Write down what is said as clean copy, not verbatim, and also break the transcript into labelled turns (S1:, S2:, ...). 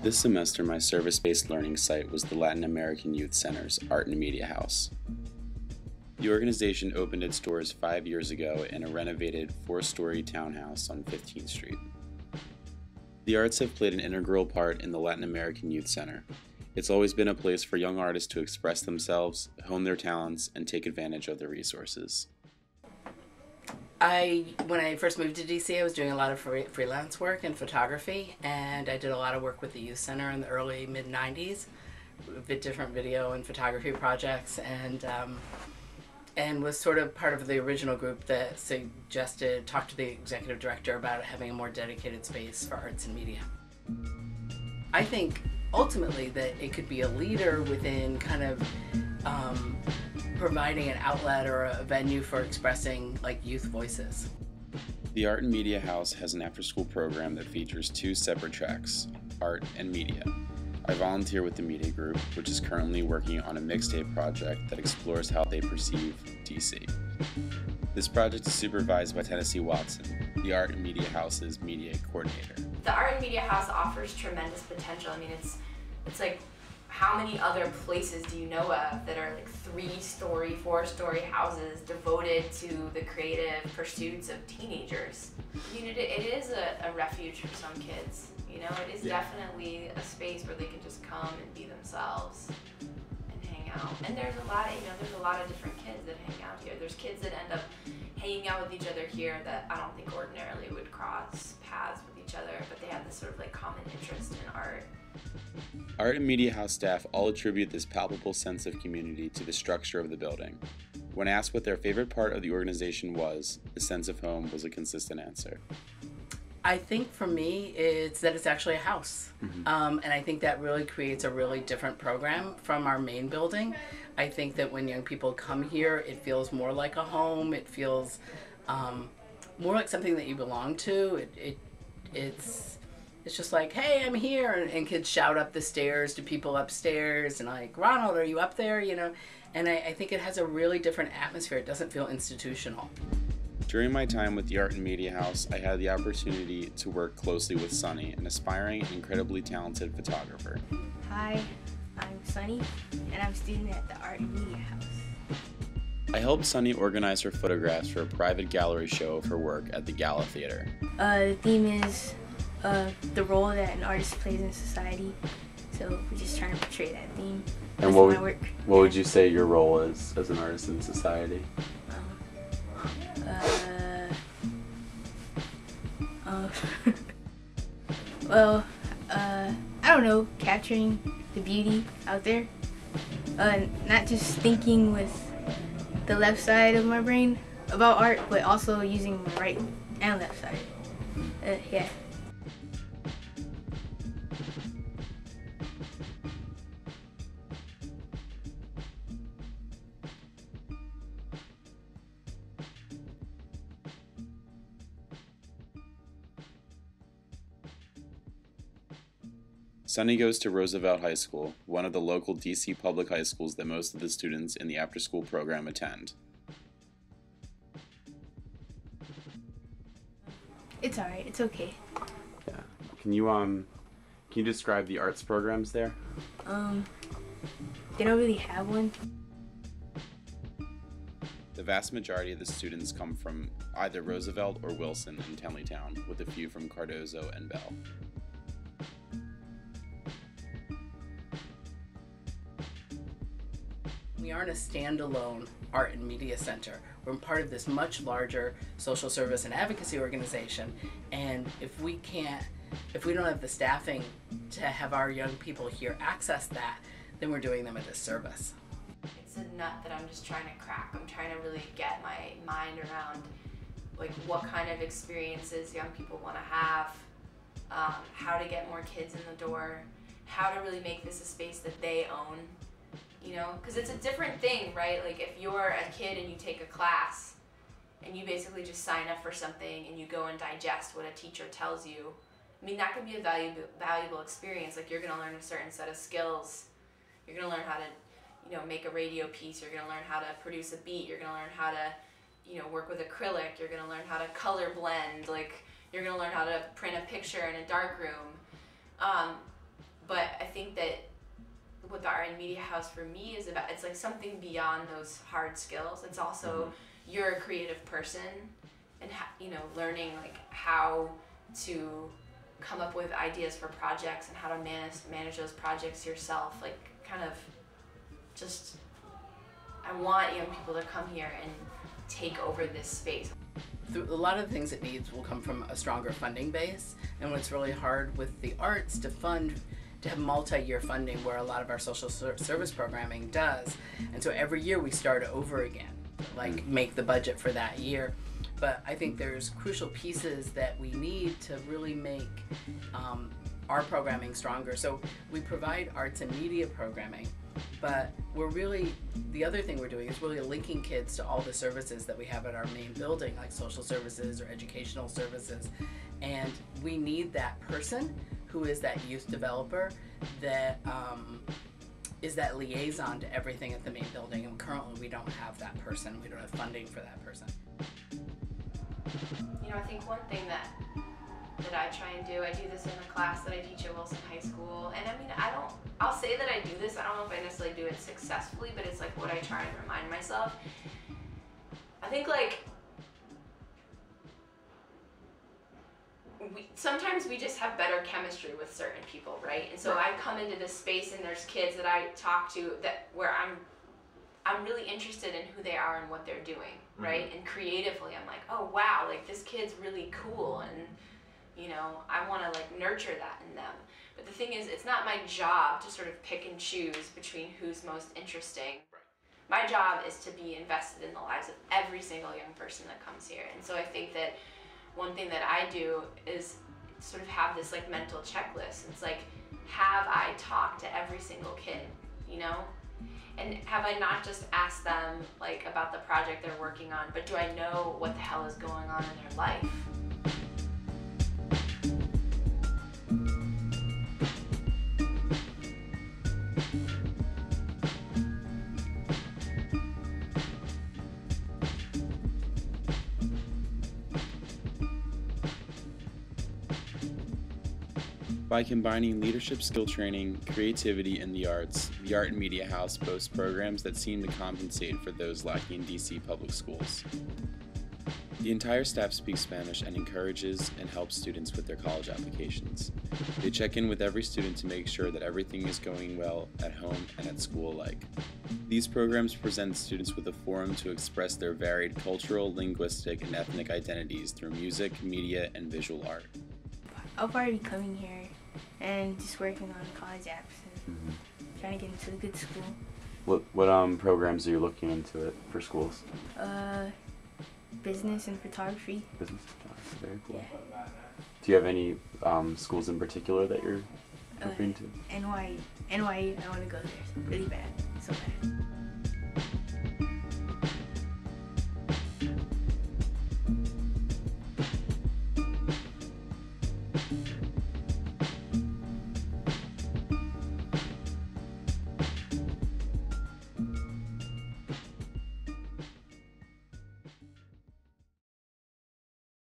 S1: This semester, my service-based learning site was the Latin American Youth Center's Art and Media House. The organization opened its doors 5 years ago in a renovated 4-story townhouse on 15th Street. The arts have played an integral part in the Latin American Youth Center. It's always been a place for young artists to express themselves, hone their talents, and take advantage of their resources.
S2: When I first moved to DC, I was doing a lot of freelance work in photography, and I did a lot of work with the Youth Center in the early mid-90s, with different video and photography projects, and was sort of part of the original group that talked to the executive director about having a more dedicated space for arts and media. I think ultimately that it could be a leader within kind of providing an outlet or a venue for expressing youth voices.
S1: The Art and Media House has an after-school program that features 2 separate tracks, Art and Media. I volunteer with the media group, which is currently working on a mixtape project that explores how they perceive DC. This project is supervised by Tennessee Watson, the Art and Media House's media coordinator.
S3: The Art and Media House offers tremendous potential. I mean, it's like, how many other places do you know of that are 3-story, 4-story houses devoted to the creative pursuits of teenagers? I mean, it is a refuge for some kids. You know, it is definitely a space where they can just come and be themselves and hang out. And there's a lot of different kids that hang out here. There's kids that end up hanging out with each other here that I don't think ordinarily would cross paths with each other, but they have this sort of common interest in art.
S1: Art and Media House staff all attribute this palpable sense of community to the structure of the building. When asked what their favorite part of the organization was, the sense of home was a consistent answer.
S2: I think for me, it's that it's actually a house. And I think that really creates a really different program from our main building. I think that when young people come here, it feels more like a home. It feels more like something that you belong to. It's just like, hey, I'm here, and kids shout up the stairs to people upstairs, and Ronald, are you up there? You know, and I think it has a really different atmosphere. It doesn't feel institutional.
S1: During my time with the Art and Media House, I had the opportunity to work closely with Sunny, an aspiring and incredibly talented photographer.
S4: Hi, I'm Sunny, and I'm a student at the Art and Media House.
S1: I helped Sunny organize her photographs for a private gallery show of her work at the Gala Theater.
S4: The theme is the role that an artist plays in society, so we're just trying to portray that theme.
S1: And what would you say your role is as an artist in society?
S4: Well, I don't know, capturing the beauty out there. Not just thinking with the left side of my brain about art, but also using my right and left side. Yeah.
S1: Sunny goes to Roosevelt High School, one of the local DC public high schools that most of the students in the after-school program attend.
S4: It's alright, it's okay.
S1: Yeah. Can you describe the arts programs there?
S4: They don't really have one.
S1: The vast majority of the students come from either Roosevelt or Wilson in Tenleytown, with a few from Cardozo and Bell.
S2: We aren't a standalone art and media center. We're part of this much larger social service and advocacy organization, and if we don't have the staffing to have our young people here access that, then we're doing them a disservice.
S3: It's a nut that I'm just trying to crack. I'm trying to really get my mind around what kind of experiences young people want to have, how to get more kids in the door, how to really make this a space that they own. You know, because it's a different thing, right? If you're a kid and you take a class and you basically just sign up for something and you go and digest what a teacher tells you, I mean, that can be a valuable experience. You're going to learn a certain set of skills. You're going to learn how to, make a radio piece. You're going to learn how to produce a beat. You're going to learn how to, work with acrylic. You're going to learn how to color blend. You're going to learn how to print a picture in a dark room. But I think that what the Art and Media House for me is about, it's like something beyond those hard skills. It's also you're a creative person, and you know, learning like how to come up with ideas for projects and how to manage those projects yourself. Like kind of just, I want young people to come here and take over this space.
S2: A lot of the things it needs will come from a stronger funding base, and what's really hard with the arts to have multi-year funding where a lot of our social service programming does, and so every year we start over again, like make the budget for that year. But I think there's crucial pieces that we need to really make our programming stronger. So we provide arts and media programming, but we're really, the other thing we're doing is really linking kids to all the services that we have at our main building, like social services or educational services. And we need that person who is that youth developer that is that liaison to everything at the main building. And currently we don't have that person. We don't have funding for that person.
S3: You know, I think one thing that I try and do, I do this in the class that I teach at Wilson High School, and I mean, I'll say that I do this, I don't know if I necessarily do it successfully, but it's like what I try and remind myself. I think like, sometimes we just have better chemistry with certain people, right? And so I come into this space and there's kids that I talk to where I'm really interested in who they are and what they're doing, right? And creatively, I'm like, oh wow, like this kid's really cool, and you know, I want to like nurture that in them. But the thing is, it's not my job to sort of pick and choose between who's most interesting. My job is to be invested in the lives of every single young person that comes here. And so I think that one thing that I do is sort of have this like mental checklist. It's like, have I talked to every single kid, you know? And have I not just asked them like about the project they're working on, but do I know what the hell is going on in their life?
S1: By combining leadership skill training, creativity, and the arts, the Art and Media House boasts programs that seem to compensate for those lacking in DC public schools. The entire staff speaks Spanish and encourages and helps students with their college applications. They check in with every student to make sure that everything is going well at home and at school alike. These programs present students with a forum to express their varied cultural, linguistic, and ethnic identities through music, media, and visual art.
S4: I'll probably be coming here and just working on college apps and trying to get into a good school.
S1: What programs are you looking into it for schools?
S4: Business and photography.
S1: Business and photography, very cool.
S4: Yeah.
S1: Do you have any schools in particular that you're looking to?
S4: NYU, I want to go there really bad, so bad.